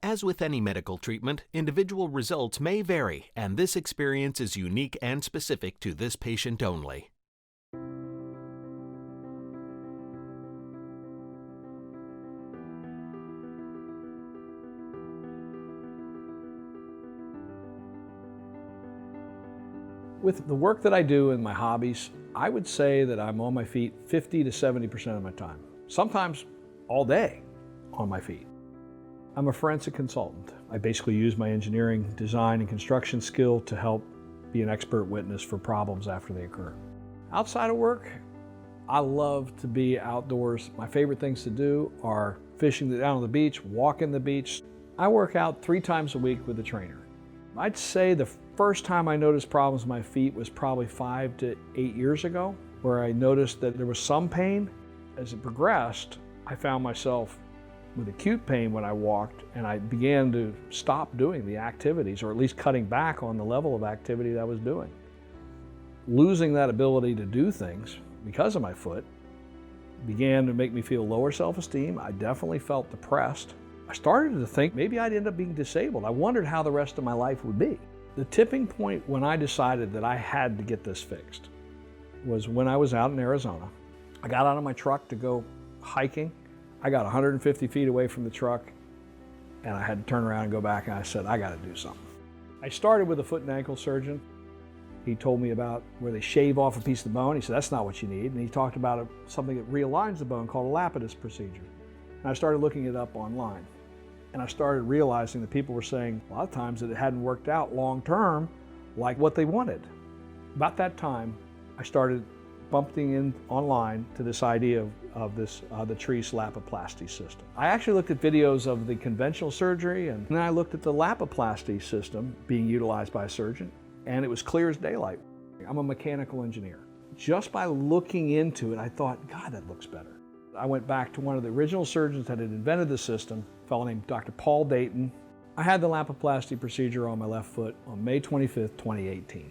As with any medical treatment, individual results may vary, and this experience is unique and specific to this patient only. With the work that I do and my hobbies, I would say that I'm on my feet 50 to 70% of my time. Sometimes all day on my feet. I'm a forensic consultant. I basically use my engineering, design, and construction skill to help be an expert witness for problems after they occur. Outside of work, I love to be outdoors. My favorite things to do are fishing down on the beach, walking the beach. I work out 3 times a week with a trainer. I'd say the first time I noticed problems with my feet was probably 5 to 8 years ago, where I noticed that there was some pain. As it progressed, I found myself with acute pain when I walked, and I began to stop doing the activities, or at least cutting back on the level of activity that I was doing. Losing that ability to do things because of my foot began to make me feel lower self-esteem. I definitely felt depressed. I started to think maybe I'd end up being disabled. I wondered how the rest of my life would be. The tipping point when I decided that I had to get this fixed was when I was out in Arizona. I got out of my truck to go hiking. I got 150 feet away from the truck, and I had to turn around and go back, and I said, I got to do something. I started with a foot and ankle surgeon. He told me about where they shave off a piece of the bone. He said, that's not what you need. And he talked about something that realigns the bone called a Lapidus procedure. And I started looking it up online. And I started realizing that people were saying a lot of times that it hadn't worked out long term like what they wanted. About that time, I started bumping in online to this idea of this the Treece Lapiplasty system. I actually looked at videos of the conventional surgery, and then I looked at the Lapiplasty system being utilized by a surgeon, and it was clear as daylight. I'm a mechanical engineer. Just by looking into it, I thought, God, that looks better. I went back to one of the original surgeons that had invented the system, a fellow named Dr. Paul Dayton. I had the Lapiplasty procedure on my left foot on May 25th, 2018.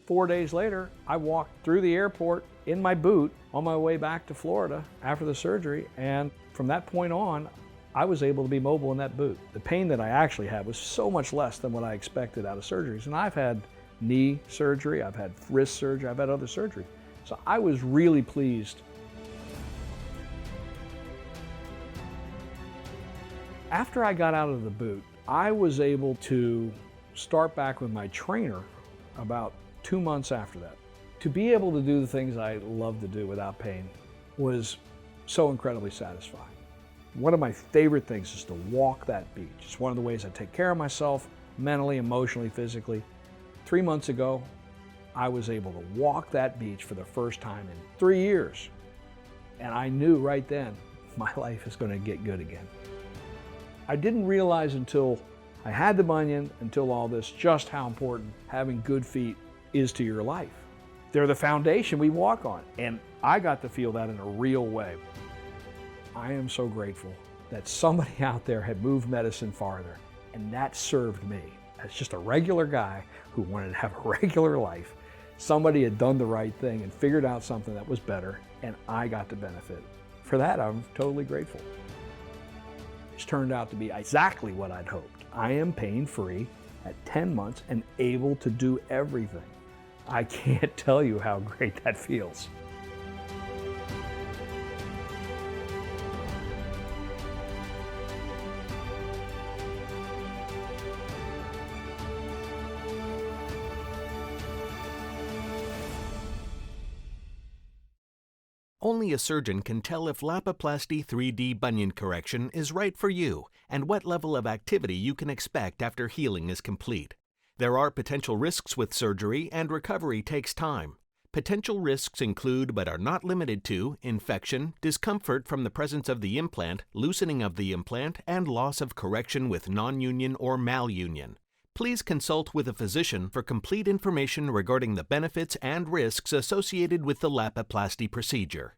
4 days later, I walked through the airport in my boot on my way back to Florida after the surgery, and from that point on, I was able to be mobile in that boot. The pain that I actually had was so much less than what I expected out of surgeries, and I've had knee surgery, I've had wrist surgery, I've had other surgery. So I was really pleased. After I got out of the boot, I was able to start back with my trainer about 2 months after that. To be able to do the things I love to do without pain was so incredibly satisfying. One of my favorite things is to walk that beach. It's one of the ways I take care of myself mentally, emotionally, physically. 3 months ago, I was able to walk that beach for the first time in 3 years. And I knew right then, my life is going to get good again. I didn't realize until I had the bunion, until all this, just how important having good feet is to your life. They're the foundation we walk on, and I got to feel that in a real way. I am so grateful that somebody out there had moved medicine farther, and that served me. As just a regular guy who wanted to have a regular life, somebody had done the right thing and figured out something that was better, and I got to benefit. For that, I'm totally grateful. It's turned out to be exactly what I'd hoped. I am pain-free at 10 months and able to do everything. I can't tell you how great that feels. Only a surgeon can tell if Lapiplasty 3D bunion correction is right for you and what level of activity you can expect after healing is complete. There are potential risks with surgery, and recovery takes time. Potential risks include, but are not limited to, infection, discomfort from the presence of the implant, loosening of the implant, and loss of correction with non-union or malunion. Please consult with a physician for complete information regarding the benefits and risks associated with the Lapiplasty procedure.